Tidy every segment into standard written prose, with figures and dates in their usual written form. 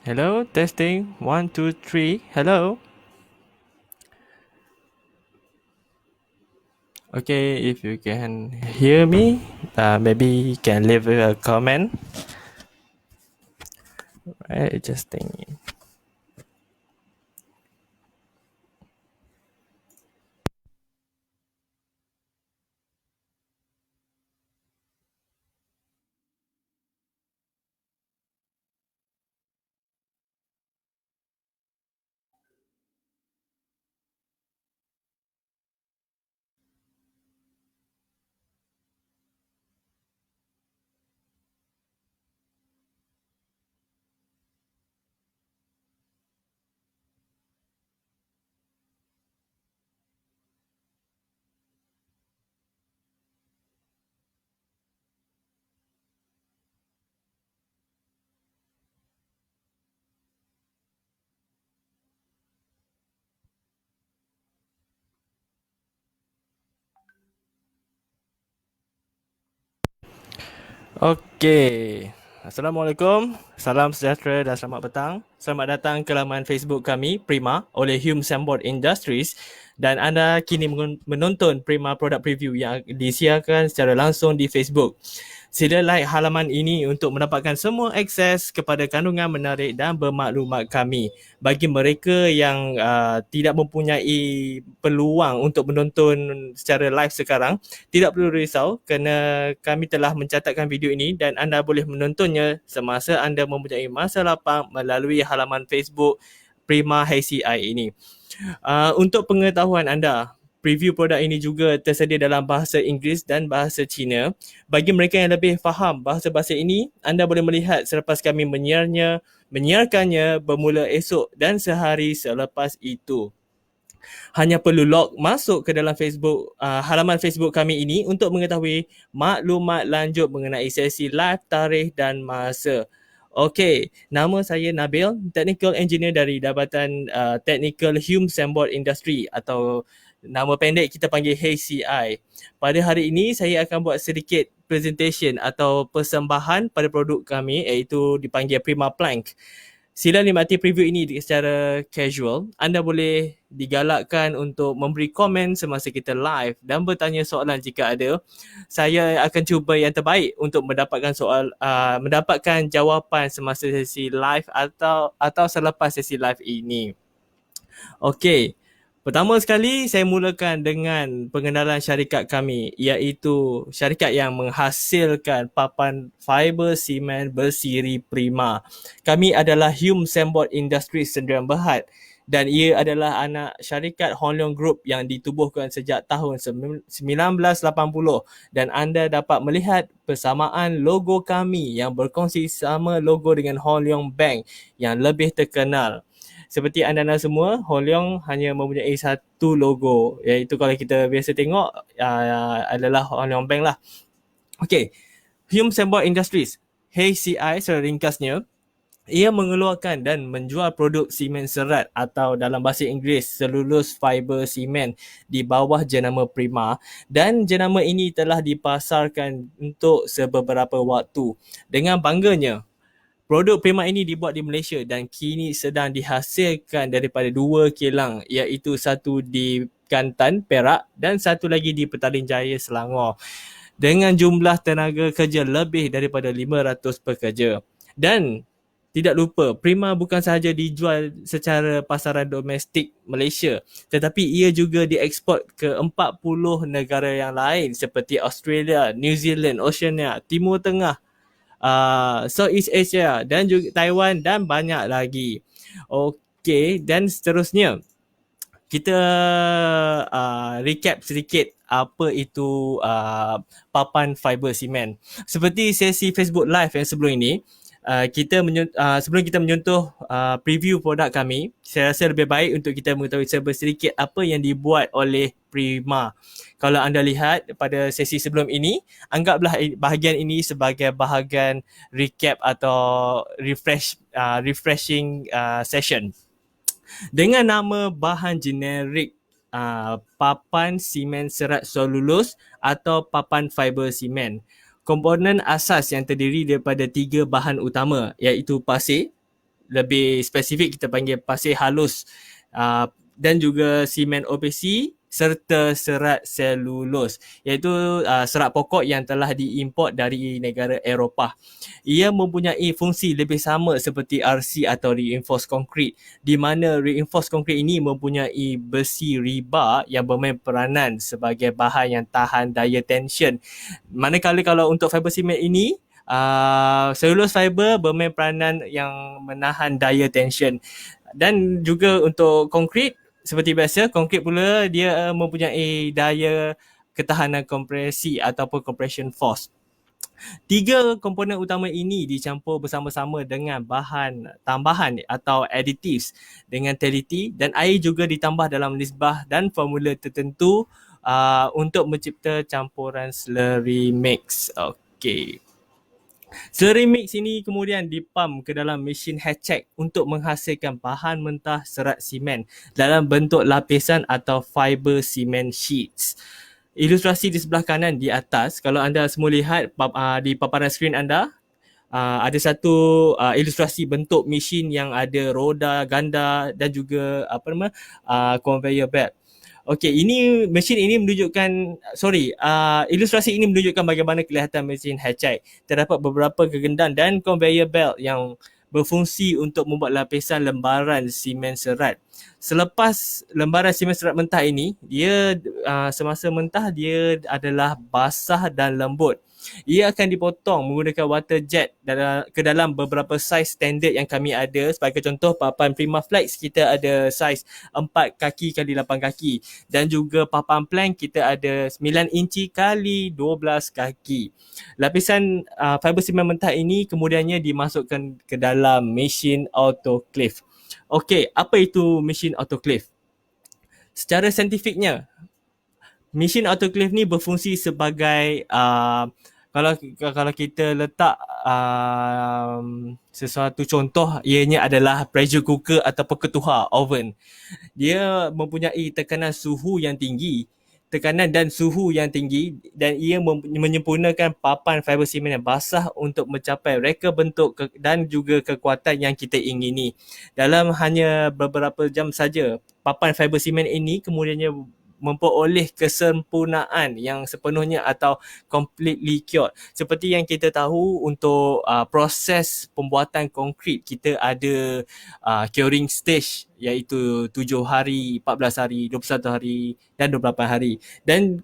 Hello, testing. One, two, three. Hello. Okay, if you can hear me, maybe you can leave a comment. Right, just thinking. Okay. Assalamualaikum, salam sejahtera dan selamat petang. Selamat datang ke laman Facebook kami, Prima, oleh Hume Sambot Industries, dan anda kini menonton Prima Product Preview yang disiarkan secara langsung di Facebook. Sila like halaman ini untuk mendapatkan semua akses kepada kandungan menarik dan bermaklumat kami. Bagi mereka yang tidak mempunyai peluang untuk menonton secara live sekarang, tidak perlu risau kerana kami telah mencatatkan video ini dan anda boleh menontonnya semasa anda mempunyai masa lapang melalui halaman Facebook Prima HCI ini. Untuk pengetahuan anda, preview produk ini juga tersedia dalam bahasa Inggeris dan bahasa Cina. Bagi mereka yang lebih faham bahasa-bahasa ini, anda boleh melihat selepas kami menyiarkannya bermula esok dan sehari selepas itu. Hanya perlu log masuk ke dalam Facebook halaman Facebook kami ini untuk mengetahui maklumat lanjut mengenai sesi live, tarikh dan masa. Okey, nama saya Nabil, Technical Engineer dari Jabatan Technical Hume Sambot Industry atau nama pendek kita panggil HCI. Pada hari ini saya akan buat sedikit presentation atau persembahan pada produk kami iaitu dipanggil Prima Plank. Sila nikmati preview ini secara casual. Anda boleh digalakkan untuk memberi komen semasa kita live dan bertanya soalan jika ada. Saya akan cuba yang terbaik untuk mendapatkan jawapan semasa sesi live atau selepas sesi live ini. Okey. Pertama sekali saya mulakan dengan pengenalan syarikat kami iaitu syarikat yang menghasilkan papan fiber simen bersiri Prima. Kami adalah Hume Sambot Industries Sdn Bhd dan ia adalah anak syarikat Hon Leong Group yang ditubuhkan sejak tahun 1980 dan anda dapat melihat persamaan logo kami yang berkongsi sama logo dengan Hon Leong Bank yang lebih terkenal. Seperti anda semua, Hon Leong hanya mempunyai satu logo iaitu kalau kita biasa tengok adalah Hon Leong Bank lah. Okey, Hume Sambot Industries, HCI secara ringkasnya, ia mengeluarkan dan menjual produk simen serat atau dalam bahasa Inggeris cellulose fiber simen di bawah jenama Prima dan jenama ini telah dipasarkan untuk sebeberapa waktu. Dengan bangganya, produk Prima ini dibuat di Malaysia dan kini sedang dihasilkan daripada dua kilang iaitu satu di Kelantan, Perak dan satu lagi di Petaling Jaya, Selangor dengan jumlah tenaga kerja lebih daripada 500 pekerja. Dan tidak lupa, Prima bukan sahaja dijual secara pasaran domestik Malaysia tetapi ia juga dieksport ke 40 negara yang lain seperti Australia, New Zealand, Oceania, Timur Tengah, Southeast Asia dan juga Taiwan dan banyak lagi. Okey, dan seterusnya kita recap sedikit apa itu papan fiber simen. Seperti sesi Facebook Live yang sebelum ini, sebelum kita menyentuh preview produk kami, saya rasa lebih baik untuk kita mengetahui sedikit apa yang dibuat oleh Prima. Kalau anda lihat pada sesi sebelum ini, anggaplah bahagian ini sebagai bahagian recap atau refreshing session. Dengan nama bahan generik papan simen serat selulus atau papan fiber simen. Komponen asas yang terdiri daripada tiga bahan utama iaitu pasir, lebih spesifik kita panggil pasir halus, dan juga simen OPC serta serat selulus, iaitu serat pokok yang telah diimport dari negara Eropah. Ia mempunyai fungsi lebih sama seperti RC atau reinforced concrete, di mana reinforced concrete ini mempunyai besi rebar yang bermain peranan sebagai bahan yang tahan daya tension. Manakala kalau untuk fiber cement ini, cellulose fiber bermain peranan yang menahan daya tension. Dan juga untuk konkrit, seperti biasa, konkrit pula dia mempunyai daya ketahanan kompresi ataupun compression force. Tiga komponen utama ini dicampur bersama-sama dengan bahan tambahan atau additives dengan teliti, dan air juga ditambah dalam nisbah dan formula tertentu untuk mencipta campuran slurry mix. Okey. Slurry mix ini kemudian dipam ke dalam mesin hatchet untuk menghasilkan bahan mentah serat simen dalam bentuk lapisan atau fiber cement sheets. Ilustrasi di sebelah kanan di atas, kalau anda semua lihat di paparan skrin anda, ada satu ilustrasi bentuk mesin yang ada roda ganda dan juga conveyor belt. Okey, ini mesin ini menunjukkan, ilustrasi ini menunjukkan bagaimana kelihatan mesin hatchet. Terdapat beberapa kegendang dan conveyor belt yang berfungsi untuk membuat lapisan lembaran simen serat. Selepas lembaran simen serat mentah ini, dia semasa mentah dia adalah basah dan lembut. Ia akan dipotong menggunakan water jet ke dalam beberapa saiz standard yang kami ada. Sebagai contoh, papan Prima Flex kita ada saiz 4 kaki kali 8 kaki, dan juga papan plank kita ada 9 inci kali 12 kaki. Lapisan fiber simen mentah ini kemudiannya dimasukkan ke dalam mesin autoclave. Okey, apa itu mesin autoclave? Secara saintifiknya, mesin autoclave ni berfungsi sebagai kalau kita letak sesuatu contoh, ianya adalah pressure cooker ataupun ketuhar oven. Dia mempunyai tekanan suhu yang tinggi, tekanan dan suhu yang tinggi, dan ia menyempurnakan papan fiber simen yang basah untuk mencapai reka bentuk dan juga kekuatan yang kita ingini. Dalam hanya beberapa jam saja, papan fiber simen ini kemudiannya memperoleh kesempurnaan yang sepenuhnya atau completely cured. Seperti yang kita tahu, untuk proses pembuatan konkrit kita ada curing stage, iaitu 7 hari, 14 hari, 21 hari dan 28 hari. Dan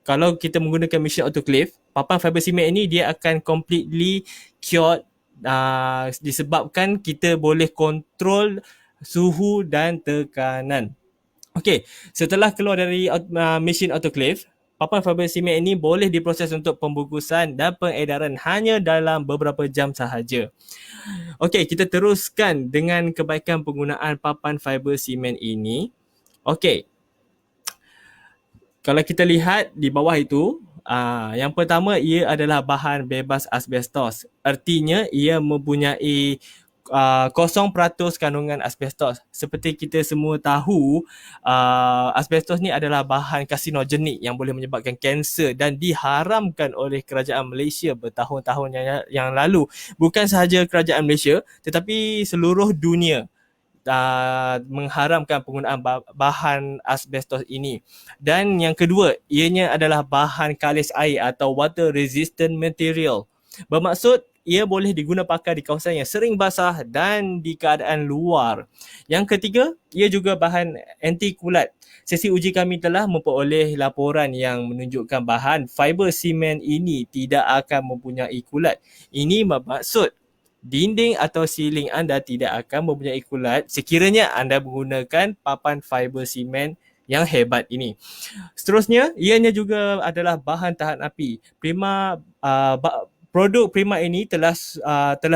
kalau kita menggunakan mesin autoclave, papan fiber cement ini dia akan completely cured disebabkan kita boleh kontrol suhu dan tekanan. Okey, setelah keluar dari mesin autoclave, papan fiber cement ini boleh diproses untuk pembungkusan dan pengedaran hanya dalam beberapa jam sahaja. Okey, kita teruskan dengan kebaikan penggunaan papan fiber cement ini. Okey, kalau kita lihat di bawah itu, yang pertama, ia adalah bahan bebas asbestos. Artinya ia mempunyai 0% kandungan asbestos. Seperti kita semua tahu, asbestos ni adalah bahan karsinogenik yang boleh menyebabkan kanser dan diharamkan oleh kerajaan Malaysia bertahun-tahun yang lalu. Bukan sahaja kerajaan Malaysia, tetapi seluruh dunia mengharamkan penggunaan bahan asbestos ini. Dan yang kedua, ianya adalah bahan kalis air atau water resistant material. Bermaksud ia boleh diguna pakai di kawasan yang sering basah dan di keadaan luar. Yang ketiga, ia juga bahan anti kulat. Sesi uji kami telah memperoleh laporan yang menunjukkan bahan fiber cement ini tidak akan mempunyai kulat. Ini bermaksud dinding atau siling anda tidak akan mempunyai kulat sekiranya anda menggunakan papan fiber cement yang hebat ini. Seterusnya, ianya juga adalah bahan tahan api. Produk Prima ini telah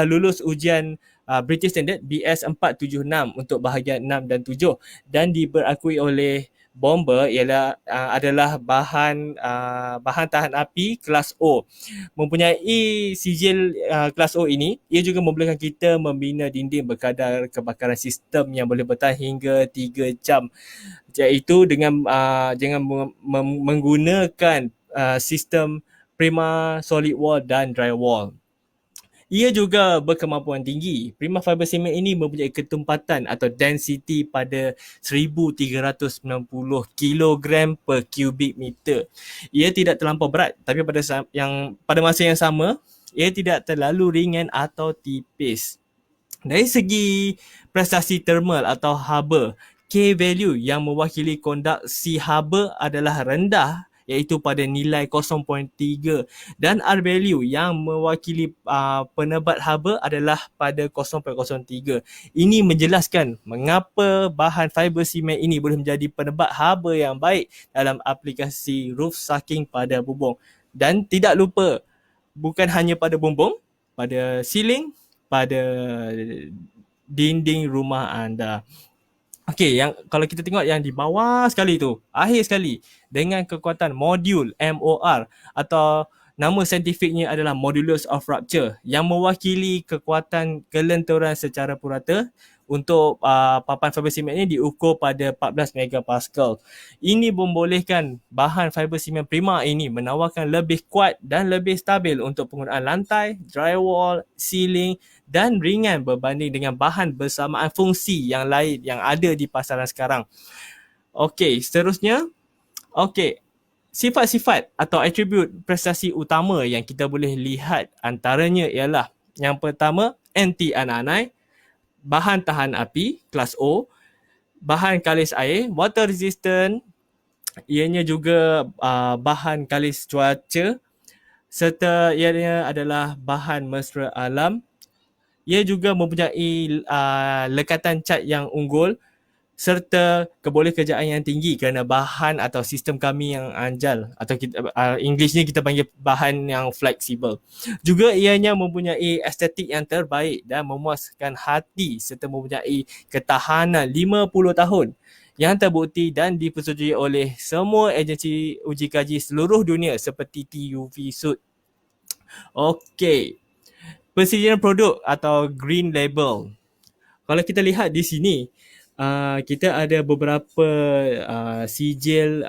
lulus ujian British Standard BS 476 untuk bahagian 6 dan 7 dan diberakui oleh Bomber adalah bahan tahan api kelas O. Mempunyai sijil kelas O ini, ia juga membolehkan kita membina dinding berkadar kebakaran sistem yang boleh bertahan hingga 3 jam. Iaitu dengan menggunakan sistem Prima solid wall dan dry wall. Ia juga berkemampuan tinggi. Prima fiber cement ini mempunyai ketumpatan atau density pada 1390 kilogram per cubic meter. Ia tidak terlampau berat, tapi pada masa yang sama, ia tidak terlalu ringan atau tipis. Dari segi prestasi thermal atau haba, K value yang mewakili konduksi haba adalah rendah, iaitu pada nilai 0.3, dan R value yang mewakili penebat haba adalah pada 0.03. Ini menjelaskan mengapa bahan fiber cement ini boleh menjadi penebat haba yang baik dalam aplikasi roof sucking pada bumbung. Dan tidak lupa, bukan hanya pada bumbung, pada ceiling, pada dinding rumah anda. Okey, yang kalau kita tengok yang di bawah sekali tu, akhir sekali, dengan kekuatan modul MOR atau nama saintifiknya adalah modulus of rupture, yang mewakili kekuatan kelenturan secara purata. Untuk papan fiber cement ini diukur pada 14 megapascal. Ini membolehkan bahan fiber cement prima ini menawarkan lebih kuat dan lebih stabil untuk penggunaan lantai, drywall, ceiling dan ringan berbanding dengan bahan bersamaan fungsi yang lain yang ada di pasaran sekarang. Okey, seterusnya. Okey, sifat-sifat atau atribut prestasi utama yang kita boleh lihat antaranya ialah yang pertama, anti anai, bahan tahan api kelas O, bahan kalis air, water resistant, ianya juga bahan kalis cuaca, serta ianya adalah bahan mesra alam. Ia juga mempunyai lekatan cat yang unggul serta keboleh kerjaan yang tinggi kerana bahan atau sistem kami yang anjal, atau Englishnya kita panggil bahan yang fleksibel. Juga ianya mempunyai estetik yang terbaik dan memuaskan hati serta mempunyai ketahanan 50 tahun yang terbukti dan dipersetujui oleh semua agensi uji kaji seluruh dunia seperti TUV Sud. Okey, persediaan produk atau green label. Kalau kita lihat di sini, kita ada beberapa sijil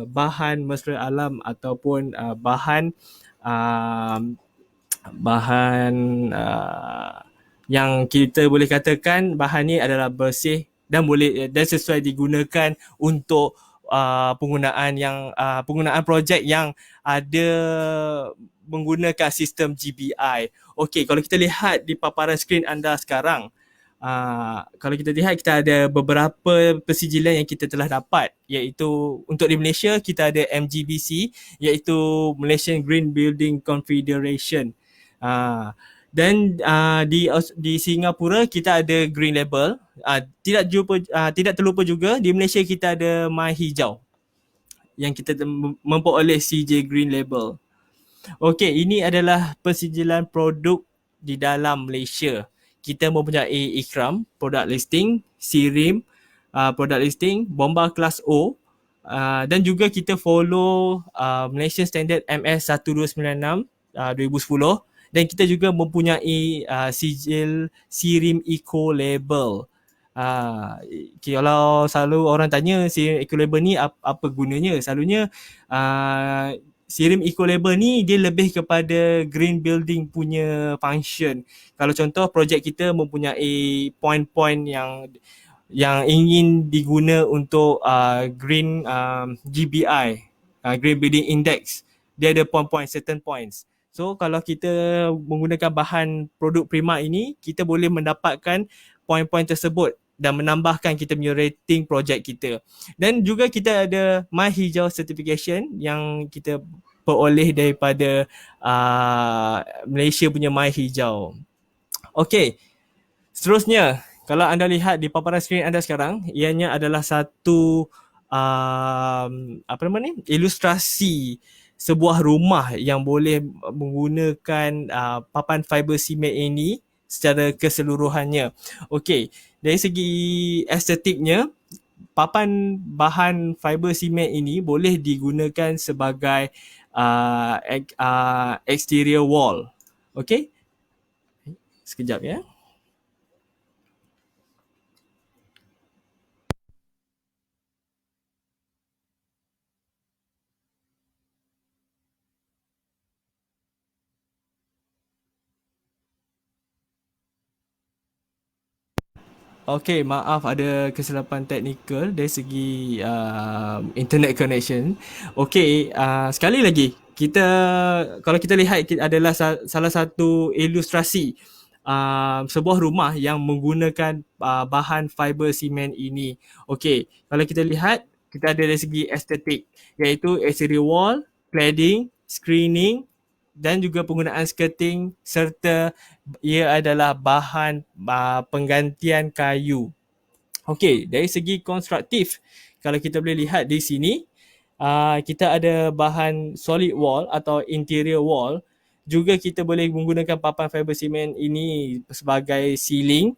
bahan mesra alam ataupun uh, bahan yang kita boleh katakan bahan ni adalah bersih dan boleh dan sesuai digunakan untuk penggunaan projek yang ada menggunakan sistem GBI. Okey, kalau kita lihat di paparan skrin anda sekarang, kalau kita lihat, kita ada beberapa persijilan yang kita telah dapat, iaitu untuk di Malaysia kita ada MGBC, iaitu Malaysian Green Building Confederation. Dan di Singapura kita ada Green Label. Tidak terlupa juga di Malaysia kita ada My Hijau yang kita memperoleh CJ Green Label. Okey, ini adalah persijilan produk di dalam Malaysia. Kita mempunyai Ikram, product listing, Sirim, product listing, Bomba kelas O, dan juga kita follow Malaysian Standard MS 1296 2010, dan kita juga mempunyai sijil Sirim Eco Label. Kalau selalu orang tanya Sirim Eco Label ni apa gunanya, selalunya Sirim Eco Label ni dia lebih kepada green building punya function. Kalau contoh projek kita mempunyai point-point yang ingin diguna untuk green GBI, Green Building Index. Dia ada point-point, certain points. So kalau kita menggunakan bahan produk prima ini, kita boleh mendapatkan point-point tersebut dan menambahkan kita punya rating projek kita. Dan juga kita ada My Hijau Certification yang kita peroleh daripada Malaysia punya My Hijau. Okey, seterusnya, kalau anda lihat di paparan skrin anda sekarang, ianya adalah satu ilustrasi sebuah rumah yang boleh menggunakan papan fiber cement ini secara keseluruhannya. Okey, dari segi estetiknya, papan bahan fiber cement ini boleh digunakan sebagai exterior wall. Okey, sekejap ya. Okay, maaf ada kesilapan teknikal dari segi internet connection. Okay, sekali lagi kita kalau kita lihat adalah salah satu ilustrasi sebuah rumah yang menggunakan bahan fiber simen ini. Okay, kalau kita lihat kita ada dari segi estetik iaitu exterior wall, cladding, screening dan juga penggunaan skirting serta ia adalah bahan penggantian kayu. Okey, dari segi konstruktif, kalau kita boleh lihat di sini, kita ada bahan solid wall atau interior wall. Juga kita boleh menggunakan papan fiber cement ini sebagai ceiling,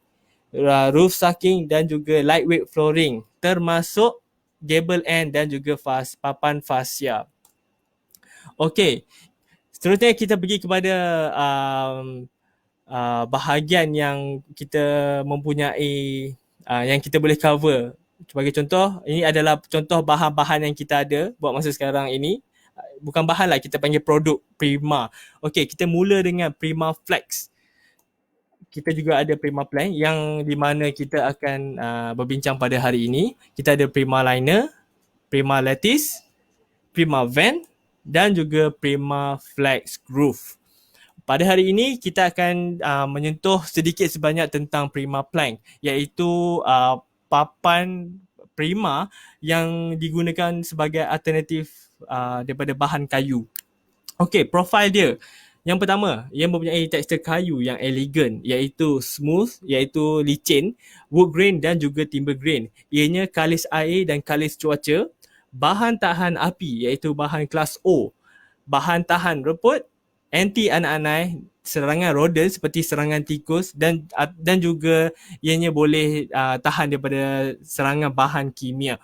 roof stacking dan juga lightweight flooring termasuk gable end dan juga papan fascia. Okey, seterusnya kita pergi kepada bahagian yang kita mempunyai yang kita boleh cover. Sebagai contoh, ini adalah contoh bahan-bahan yang kita ada buat masa sekarang ini. Bukan bahan lah, kita panggil produk Prima. Okey, kita mula dengan Prima Flex. Kita juga ada Prima Plank yang di mana kita akan berbincang pada hari ini. Kita ada Prima Liner, Prima Lattice, Prima Vent dan juga Prima Flex Roof. Pada hari ini kita akan menyentuh sedikit sebanyak tentang Prima Plank iaitu papan Prima yang digunakan sebagai alternatif daripada bahan kayu. Okey, profil dia. Yang pertama, ia mempunyai tekstur kayu yang elegan iaitu smooth, iaitu licin, wood grain dan juga timber grain. Ianya kalis air dan kalis cuaca. Bahan tahan api iaitu bahan kelas O. Bahan tahan reput, anti anak-anak, serangan rodent seperti serangan tikus dan juga ianya boleh tahan daripada serangan bahan kimia.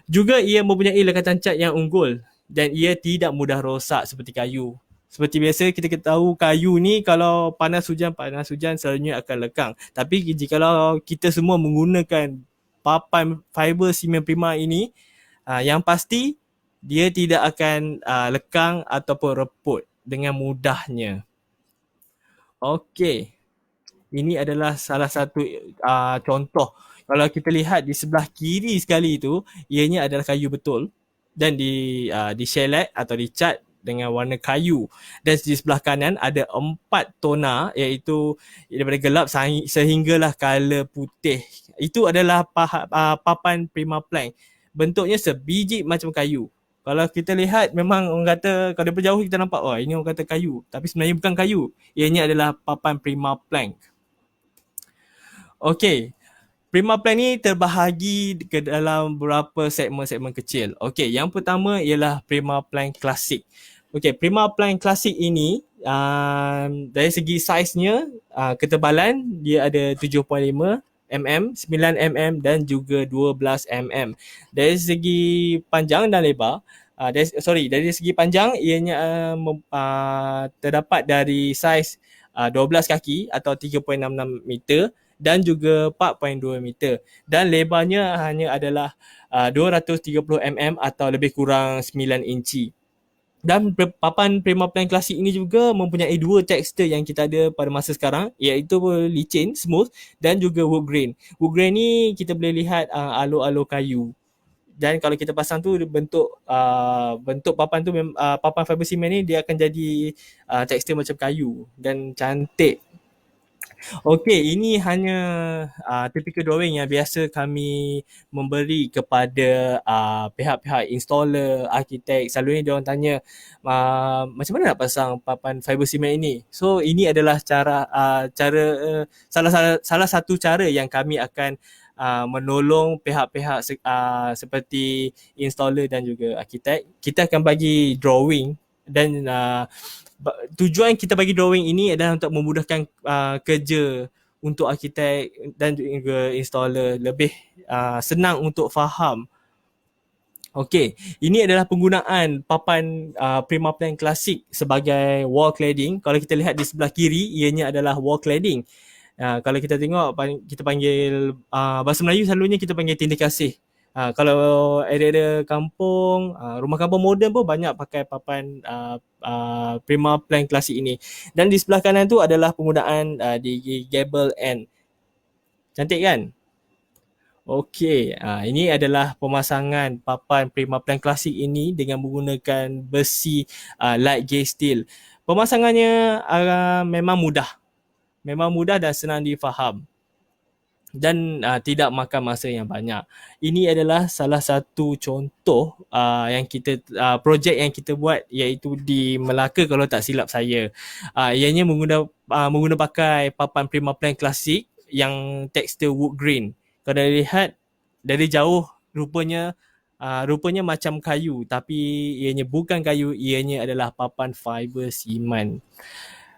Juga ia mempunyai lekatan cat yang unggul dan ia tidak mudah rosak seperti kayu. Seperti biasa kita tahu kayu ni kalau panas hujan selalunya akan lekang. Tapi jika kita semua menggunakan papan fiber simen Prima ini, yang pasti dia tidak akan lekang ataupun reput dengan mudahnya. Okey, ini adalah salah satu contoh. Kalau kita lihat di sebelah kiri sekali itu, ianya adalah kayu betul dan di shellac atau dicat dengan warna kayu. Dan di sebelah kanan ada 4 tona iaitu daripada gelap sehinggalah color putih. Itu adalah papan Prima Plank. Bentuknya sebiji macam kayu. Kalau kita lihat memang orang kata kalau daripada jauh kita nampak wah ini orang kata kayu, tapi sebenarnya bukan kayu. Ianya adalah papan Prima Plank. Okey. Prima Plank ni terbahagi ke dalam beberapa segmen-segmen kecil. Okey, yang pertama ialah Prima Plank Classic. Okey, Prima Plank Classic ini dari segi saiznya, ketebalan dia ada 7.5 mm, 9 mm dan juga 12 mm. Dari segi panjang dan lebar, dari segi panjang ianya terdapat dari saiz 12 kaki atau 3.66 meter dan juga 4.2 meter dan lebarnya hanya adalah 230 mm atau lebih kurang 9 inci. Dan papan Prima Plank Classic ini juga mempunyai dua tekstur yang kita ada pada masa sekarang iaitu licin, smooth dan juga wood grain. Wood grain ni kita boleh lihat alur-alur kayu. Dan kalau kita pasang tu bentuk papan tu papan fiber cement ni dia akan jadi tekstur macam kayu dan cantik. Okey, ini hanya typical drawing yang biasa kami memberi kepada pihak-pihak installer, arkitek. Selalunya dia orang tanya macam mana nak pasang papan fiber cement ini. So ini adalah salah satu cara yang kami akan menolong pihak-pihak seperti installer dan juga arkitek. Kita akan bagi drawing dan tujuan kita bagi drawing ini adalah untuk memudahkan kerja untuk arkitek dan juga installer lebih senang untuk faham. Okey, ini adalah penggunaan papan Prima Plank Classic sebagai wall cladding. Kalau kita lihat di sebelah kiri, ianya adalah wall cladding. Kalau kita tengok, kita panggil bahasa Melayu selalunya kita panggil tindih kasih. Kalau area-area kampung, rumah kampung moden pun banyak pakai papan Prima Plank Classic ini. Dan di sebelah kanan tu adalah penggunaan di gable end. Cantik kan? Okey, ini adalah pemasangan papan Primaplan Classic ini dengan menggunakan besi light gauge steel. Pemasangannya memang mudah dan senang difaham dan tidak makan masa yang banyak. Ini adalah salah satu contoh yang kita projek yang kita buat iaitu di Melaka kalau tak silap saya. Ianya menggunakan pakai papan Primaplan Classic yang tekstur wood grain. Kalau dah lihat dari jauh rupanya macam kayu tapi ianya bukan kayu, ianya adalah papan fiber siman.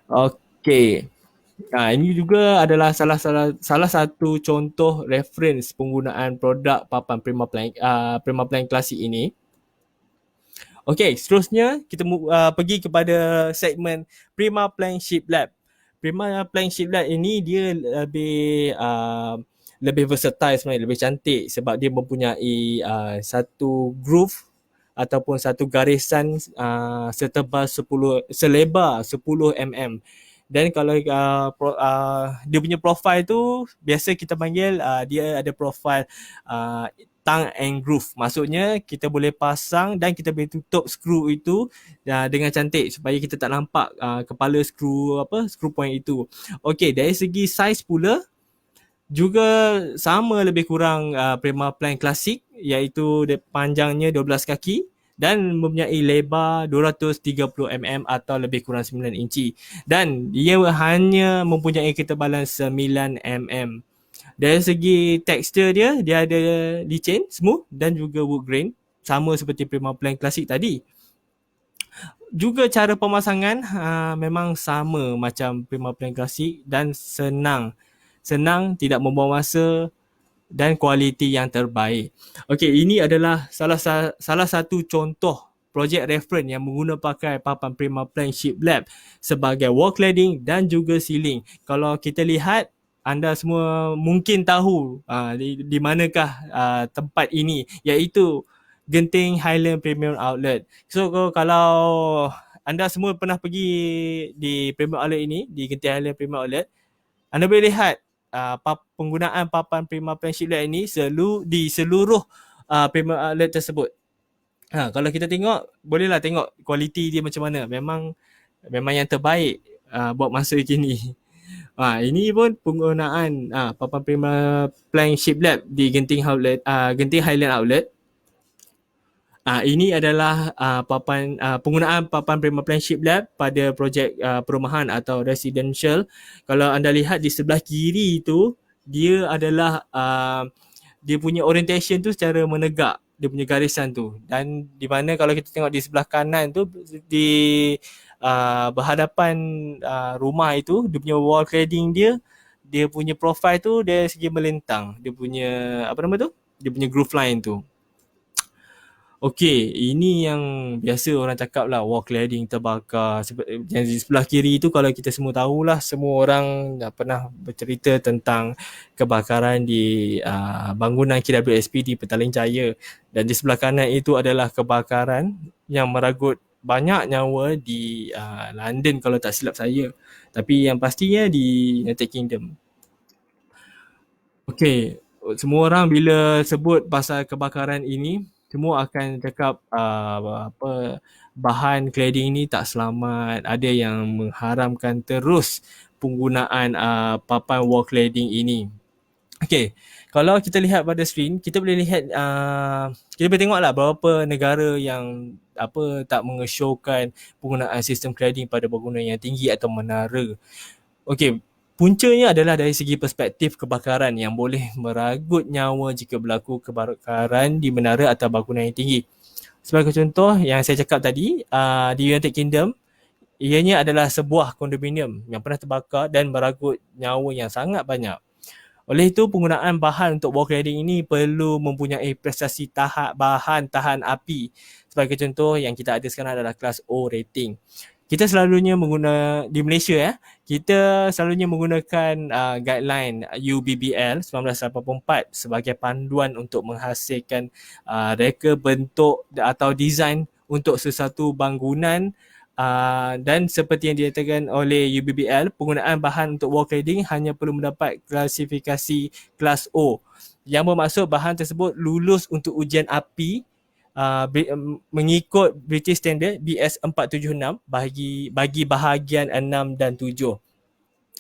Okey. Ini juga adalah salah satu contoh reference penggunaan produk papan Primaplan Classic ini. Okey, seterusnya kita pergi kepada segmen Primaplan Ship Lab. Primaplan Ship Lab ini dia lebih versatile sebenarnya, lebih cantik sebab dia mempunyai satu groove ataupun satu garisan selebar 10 mm. Dan kalau dia punya profile tu biasa kita panggil dia ada profile tongue and groove. Maksudnya kita boleh pasang dan kita boleh tutup skru itu dengan cantik supaya kita tak nampak kepala skru point itu. Okey, dari segi saiz pula juga sama lebih kurang Primaplan Classic iaitu panjangnya 12 kaki dan mempunyai lebar 230 mm atau lebih kurang 9 inci dan dia hanya mempunyai ketebalan 9 mm. Dari segi tekstur dia ada licin, smooth dan juga wood grain sama seperti Primaplan Classic tadi. Juga cara pemasangan memang sama macam Primaplan Classic dan senang, tidak membuang masa dan kualiti yang terbaik. Okey, ini adalah salah satu contoh projek reference yang menggunakan pakai papan Primaplan Ship Lab sebagai wall cladding dan juga ceiling. Kalau kita lihat, anda semua mungkin tahu di manakah tempat ini, iaitu Genting Highland Premium Outlet. So kalau anda semua pernah pergi di Premium Outlet ini, di Genting Highland Premium Outlet, anda boleh lihat penggunaan papan Primaplan Ship Lab ini di seluruh Premium Outlet tersebut. Kalau kita tengok, bolehlah tengok kualiti dia macam mana. Memang yang terbaik buat masa kini. Ini pun penggunaan papan Primaplan Ship Lab di Genting Highland Outlet. Ini adalah penggunaan papan Primaplan Ship Lab pada projek perumahan atau residential. Kalau anda lihat di sebelah kiri itu, dia adalah dia punya orientation tu secara menegak, dia punya garisan tu. Dan di mana kalau kita tengok di sebelah kanan tu, di berhadapan rumah itu, dia punya wall cladding dia punya profile tu dari segi melintang. Dia punya dia punya groove line tu. Okey, ini yang biasa orang cakap lah, wall cladding terbakar. Yang di sebelah kiri tu kalau kita semua tahulah, semua orang dah pernah bercerita tentang kebakaran di bangunan KWSP di Petaling Jaya. Dan di sebelah kanan itu adalah kebakaran yang meragut banyak nyawa di London kalau tak silap saya. Tapi yang pastinya di United Kingdom. Okey, semua orang bila sebut pasal kebakaran ini, semua akan cakap bahan cladding ni tak selamat, ada yang mengharamkan terus penggunaan papan wall cladding ini. Okey, kalau kita lihat pada skrin, kita boleh lihat kita boleh tengoklah berapa negara yang tak mengesyorkan penggunaan sistem cladding pada bangunan yang tinggi atau menara. Okey, puncanya adalah dari segi perspektif kebakaran yang boleh meragut nyawa jika berlaku kebakaran di menara atau bangunan yang tinggi. Sebagai contoh yang saya cakap tadi, di United Kingdom, ianya adalah sebuah kondominium yang pernah terbakar dan meragut nyawa yang sangat banyak. Oleh itu, penggunaan bahan untuk wall cladding ini perlu mempunyai prestasi bahan tahan api. Sebagai contoh, yang kita ada sekarang adalah kelas O rating. Kita selalunya di Malaysia kita selalunya menggunakan guideline UBBL 1984 sebagai panduan untuk menghasilkan reka bentuk atau design untuk sesuatu bangunan. Dan seperti yang dinyatakan oleh UBBL, penggunaan bahan untuk wall cladding hanya perlu mendapat klasifikasi kelas O. yang bermaksud bahan tersebut lulus untuk ujian API mengikut British Standard BS 476 bagi bahagian 6 dan 7.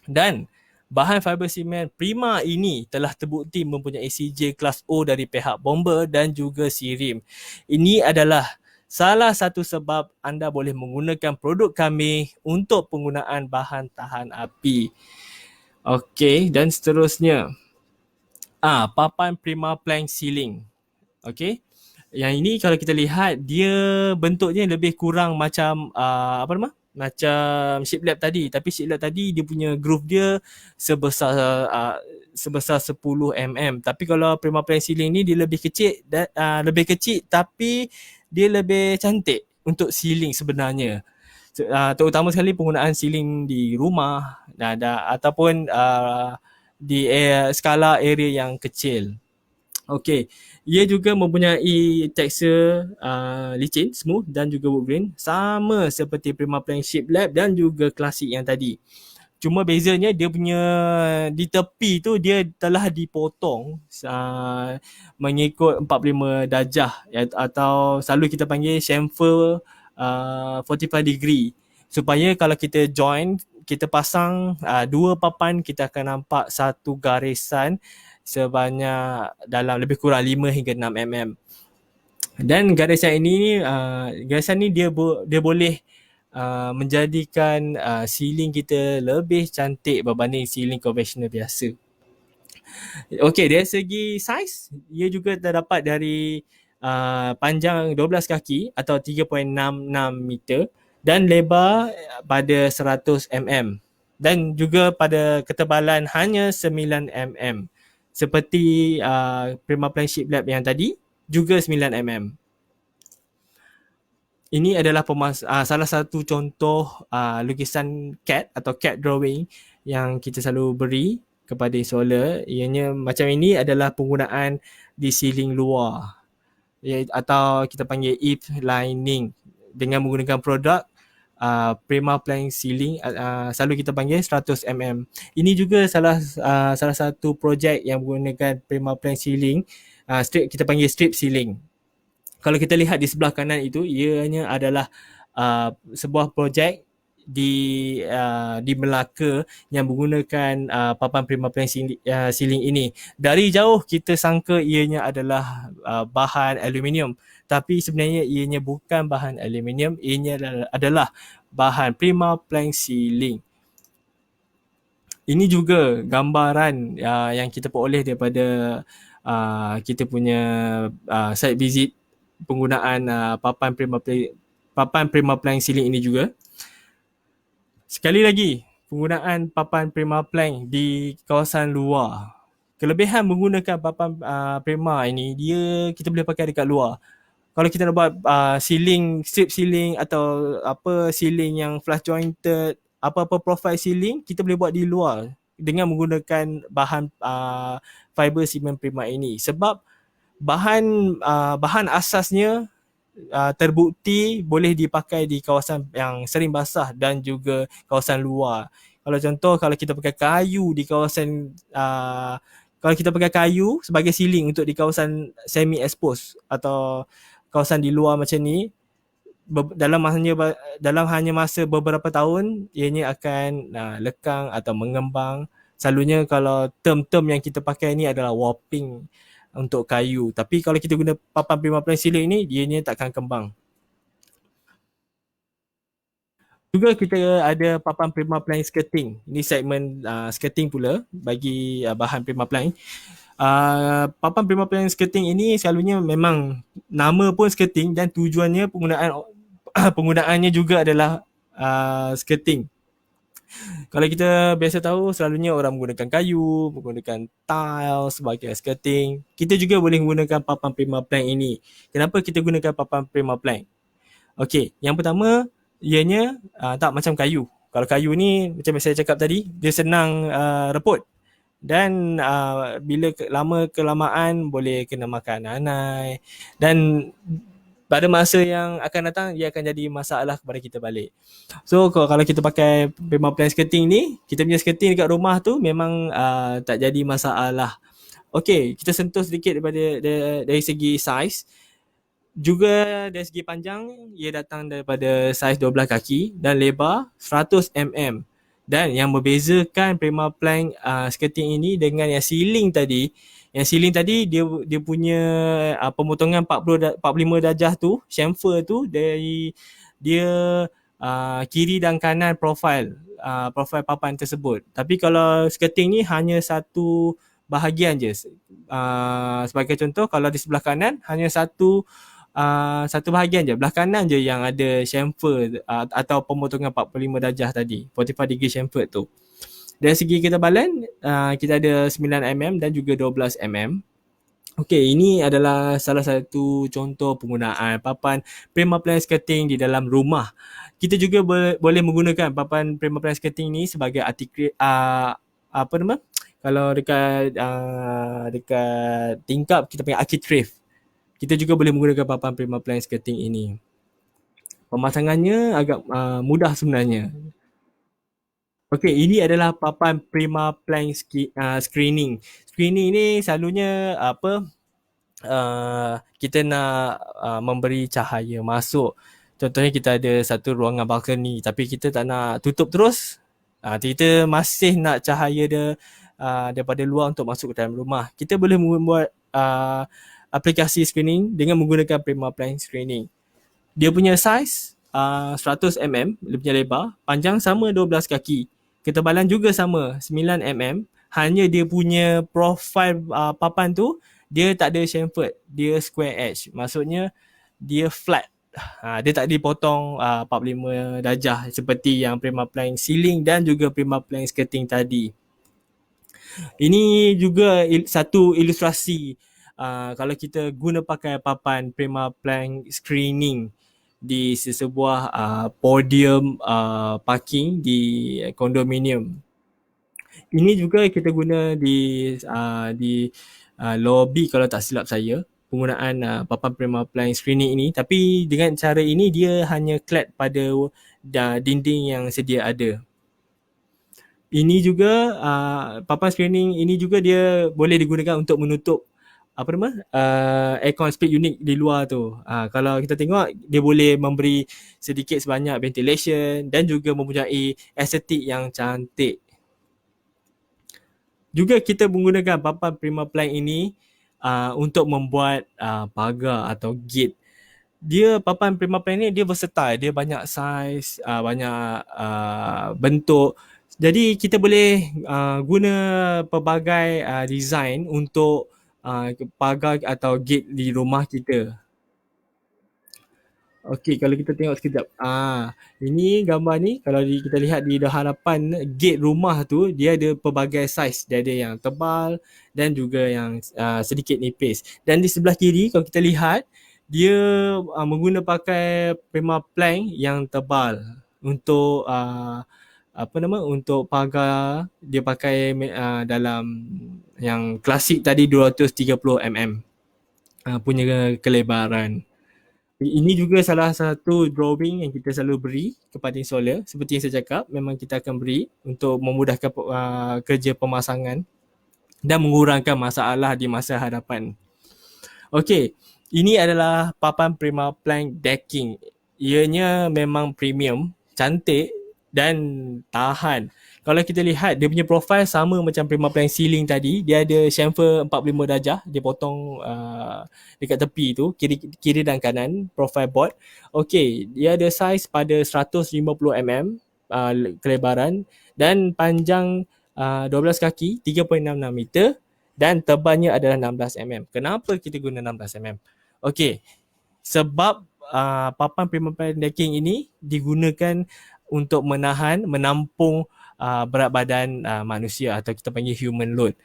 Dan bahan fiber simen Prima ini telah terbukti mempunyai CJ kelas O dari pihak Bomber dan juga Sirim. Ini adalah salah satu sebab anda boleh menggunakan produk kami untuk penggunaan bahan tahan api. Okey, dan seterusnya. Papan Prima Plank Ceiling. Okey. Yang ini kalau kita lihat dia bentuknya lebih kurang macam apa nama? Macam shiplap tadi, tapi shiplap tadi dia punya groove dia sebesar sebesar 10 mm. Tapi kalau Prima Plank Ceiling ni dia lebih kecil dan lebih kecil tapi dia lebih cantik untuk ceiling sebenarnya. Terutama sekali penggunaan ceiling di rumah ataupun di skala area yang kecil. Okey, ia juga mempunyai tekstur licin, smooth dan juga wood grain, sama seperti Prima Plank Shiplap dan juga klasik yang tadi. Cuma bezanya dia punya di tepi tu dia telah dipotong mengikut 45 darjah atau selalu kita panggil chamfer 45 degree, supaya kalau kita join, kita pasang dua papan, kita akan nampak satu garisan sebanyak dalam lebih kurang 5 hingga 6 mm. Dan garisan ini dia boleh menjadikan ceiling kita lebih cantik berbanding ceiling konvensional biasa. Okey, dari segi saiz, ia juga terdapat dari panjang 12 kaki atau 3.66 meter dan lebar pada 100 mm dan juga pada ketebalan hanya 9 mm. Seperti Prima Plank Shiplap yang tadi, juga 9 mm. Ini adalah salah satu contoh lukisan CAD atau CAD drawing yang kita selalu beri kepada installer. Ianya macam ini adalah penggunaan di ceiling luar atau kita panggil eave lining dengan menggunakan produk Prima Plank Ceiling, selalu kita panggil 100 mm. Ini juga salah satu projek yang menggunakan Prima Plank Ceiling, kita panggil strip ceiling. Kalau kita lihat di sebelah kanan itu, ianya adalah sebuah projek di Melaka yang menggunakan papan Prima Plank ceiling ini. Dari jauh kita sangka ianya adalah bahan aluminium, tapi sebenarnya ianya bukan bahan aluminium, ianya adalah bahan Prima Plank ceiling. Ini juga gambaran yang kita peroleh daripada kita punya site visit penggunaan papan Prima Plank ceiling ini juga. Sekali lagi, penggunaan papan Prima Plank di kawasan luar. Kelebihan menggunakan papan Prima ini, kita boleh pakai dekat luar. Kalau kita nak buat strip ceiling atau ceiling yang flush jointed, apa-apa profile ceiling, kita boleh buat di luar dengan menggunakan bahan fiber simen Prima ini. Sebab bahan asasnya terbukti boleh dipakai di kawasan yang sering basah dan juga kawasan luar. Kalau kita pakai kayu di kawasan kalau kita pakai kayu sebagai ceiling untuk di kawasan semi expose atau kawasan di luar macam ni, dalam hanya masa beberapa tahun ianya akan lekang atau mengembang. Selalunya kalau term-term yang kita pakai ni adalah warping untuk kayu. Tapi kalau kita guna papan Prima Plank ceiling ni, dianya takkan kembang. Juga kita ada papan Prima Plank skirting. Ini segmen skirting pula bagi bahan Prima Plank. Papan Prima Plank skirting ini selalunya memang nama pun skirting dan tujuannya penggunaannya juga adalah skirting. Kalau kita biasa tahu, selalunya orang menggunakan kayu, menggunakan tile sebagai skirting. Kita juga boleh menggunakan papan Prima Plank ini. Kenapa kita gunakan papan Prima Plank? Okey, yang pertama, ianya tak macam kayu. Kalau kayu ni, macam saya cakap tadi, dia senang reput. Dan bila lama kelamaan boleh kena makan anai. Dan pada masa yang akan datang, ia akan jadi masalah kepada kita balik. So kalau kita pakai Prima Plank skirting ni, kita punya skirting dekat rumah tu memang tak jadi masalah. Okey, kita sentuh sedikit dari segi saiz. Juga dari segi panjang, ia datang daripada saiz 12 kaki dan lebar 100 mm. Dan yang membezakan Prima Plank skirting ini dengan yang ceiling tadi dia punya pemotongan 45 darjah tu, chamfer tu dari dia kiri dan kanan profil papan tersebut. Tapi kalau skirting ni hanya satu bahagian je. Sebagai contoh, kalau di sebelah kanan hanya satu bahagian je, belah kanan je yang ada chamfer atau pemotongan 45 darjah tadi, 45 degree chamfer tu. Dari segi ketebalan, kita ada 9 mm dan juga 12 mm. Okey, ini adalah salah satu contoh penggunaan papan Prima Plank skirting di dalam rumah. Kita juga boleh menggunakan papan Prima Plank skirting ni sebagai apa nama? Kalau dekat tingkap kita panggil architrave. Kita juga boleh menggunakan papan Prima Plank skirting ini. Pemasangannya agak mudah sebenarnya. Okey, ini adalah papan Prima Plank screening. Screening ni selalunya kita nak memberi cahaya masuk. Contohnya kita ada satu ruangan balkoni tapi kita tak nak tutup terus. Kita masih nak cahaya dia daripada luar untuk masuk ke dalam rumah. Kita boleh membuat aplikasi screening dengan menggunakan Prima Plank screening. Dia punya saiz 100 mm, dia punya lebar, panjang sama 12 kaki. Ketebalan juga sama 9 mm, hanya dia punya profil papan tu dia tak ada chamfered, dia square edge. Maksudnya dia flat. Dia tak dipotong 45 darjah seperti yang Prima Plank ceiling dan juga Prima Plank skirting tadi. Ini juga satu ilustrasi kalau kita guna pakai papan Prima Plank screening di sebuah podium parking di kondominium. Ini juga kita guna di lobby kalau tak silap saya, penggunaan papan Prima Plank screening ini. Tapi dengan cara ini dia hanya clad pada dinding yang sedia ada. Ini juga papan screening ini juga dia boleh digunakan untuk menutup aircon split unit di luar tu. Kalau kita tengok dia boleh memberi sedikit sebanyak ventilation dan juga mempunyai estetik yang cantik. Juga kita menggunakan papan Prima Plank ini untuk membuat pagar atau gate. Dia papan Prima Plank ni dia versatile, dia banyak saiz, banyak bentuk. Jadi kita boleh guna pelbagai design untuk pagar atau gate di rumah kita. Okey, kalau kita tengok sekejap. Ini gambar ni kalau kita lihat di hadapan gate rumah tu, dia ada pelbagai saiz. Dia ada yang tebal dan juga yang sedikit nipis. Dan di sebelah kiri kalau kita lihat, dia menggunakan pakai Prima Plank yang tebal untuk untuk pagar. Dia pakai dalam yang klasik tadi 230 mm punya kelebaran. Ini juga salah satu drawing yang kita selalu beri kepada installer. Seperti yang saya cakap, memang kita akan beri untuk memudahkan kerja pemasangan dan mengurangkan masalah di masa hadapan. Okey, ini adalah papan Prima Plank decking. Ianya memang premium, cantik dan tahan. Kalau kita lihat dia punya profil sama macam Prima Plank ceiling tadi, dia ada chamfer 45 darjah, dia potong dekat tepi tu, kiri dan kanan profile board. Okey, dia ada saiz pada 150 mm kelebaran dan panjang 12 kaki 3.66 meter dan tebalnya adalah 16 mm. Kenapa kita guna 16 mm? Okey, sebab papan Prima Plank decking ini digunakan untuk menampung berat badan manusia atau kita panggil human load.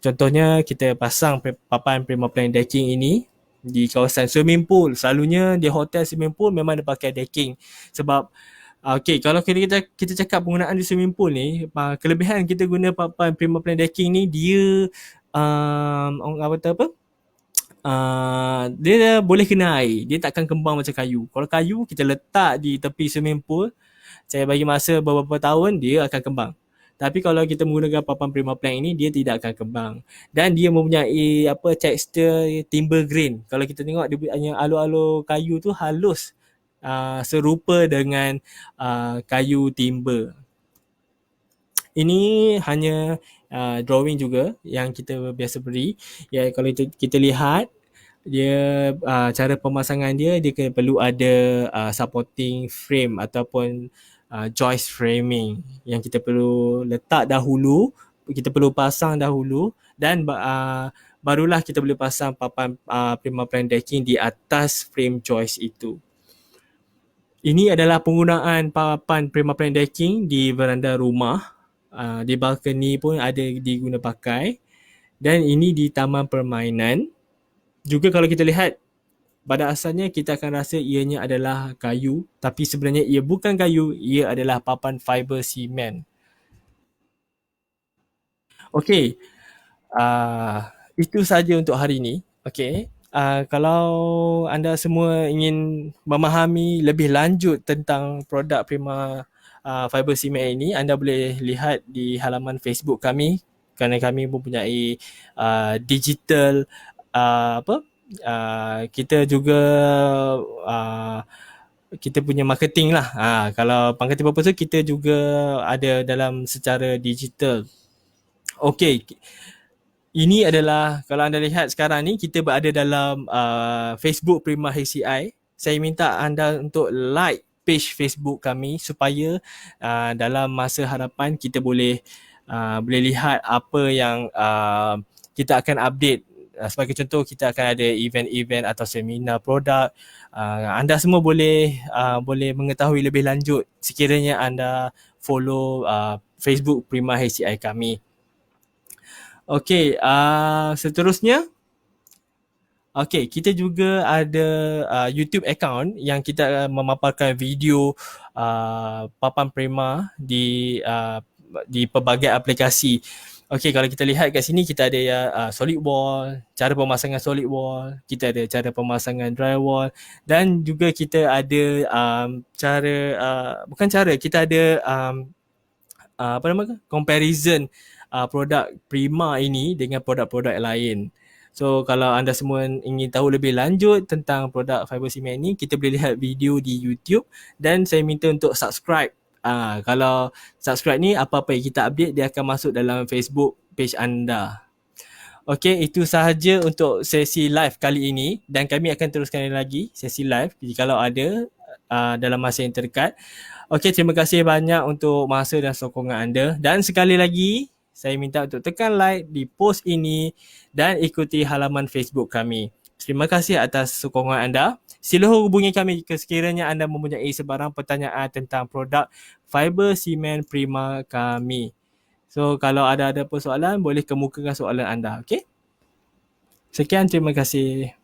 Contohnya kita pasang papan Prima Plank decking ini di kawasan swimming pool. Selalunya di hotel swimming pool memang dia pakai decking sebab kalau kita cakap penggunaan di swimming pool ni, kelebihan kita guna papan Prima Plank decking ni dia dia boleh kena air. Dia takkan kembang macam kayu. Kalau kayu kita letak di tepi swimming pool, saya bagi masa beberapa tahun dia akan kembang. Tapi kalau kita menggunakan papan Prima Plank ini, dia tidak akan kembang. Dan dia mempunyai tekstur timber green. Kalau kita tengok dia punya alur-alur kayu tu halus, serupa dengan kayu timber. Ini hanya drawing juga yang kita biasa beri. Ya, kalau kita lihat dia cara pemasangan dia perlu ada supporting frame ataupun joist framing yang kita perlu letak dahulu, kita perlu pasang dahulu, dan barulah kita boleh pasang papan Prima Plank decking di atas frame joist itu. Ini adalah penggunaan papan Prima Plank decking di veranda rumah. Di balkoni pun ada diguna pakai, dan ini di taman permainan. Juga kalau kita lihat, pada asalnya kita akan rasa ianya adalah kayu, tapi sebenarnya ia bukan kayu, ia adalah papan fiber cement. Okey, itu saja untuk hari ini. Okey, kalau anda semua ingin memahami lebih lanjut tentang produk Prima fiber cement ini, anda boleh lihat di halaman Facebook kami, kerana kami mempunyai digital kita juga kita punya marketing lah. Kalau marketing purpose tu kita juga ada dalam secara digital. Okey, ini adalah kalau anda lihat sekarang ni kita berada dalam Facebook Prima HCI. Saya minta anda untuk like page Facebook kami supaya dalam masa hadapan kita boleh lihat apa yang kita akan update. Sebagai contoh, kita akan ada event-event atau seminar produk. Anda semua boleh mengetahui lebih lanjut sekiranya anda follow Facebook Prima HCI kami. Okey, seterusnya, kita juga ada YouTube account yang kita memaparkan video papan Prima di pelbagai aplikasi. Okey, kalau kita lihat kat sini kita ada solid wall, cara pemasangan solid wall, kita ada cara pemasangan drywall, dan juga kita ada kita ada comparison produk Prima ini dengan produk-produk lain. So kalau anda semua ingin tahu lebih lanjut tentang produk fiber cement ni, kita boleh lihat video di YouTube, dan saya minta untuk subscribe. Kalau subscribe ni, apa-apa yang kita update dia akan masuk dalam Facebook page anda. Okey, itu sahaja untuk sesi live kali ini, dan kami akan teruskan lagi sesi live kalau ada dalam masa yang terdekat. Okey, terima kasih banyak untuk masa dan sokongan anda, dan sekali lagi saya minta untuk tekan like di post ini dan ikuti halaman Facebook kami. Terima kasih atas sokongan anda. Sila hubungi kami jika sekiranya anda mempunyai sebarang pertanyaan tentang produk fiber cement Prima kami. So kalau ada persoalan, boleh kemukakan soalan anda. Okey? Sekian, terima kasih.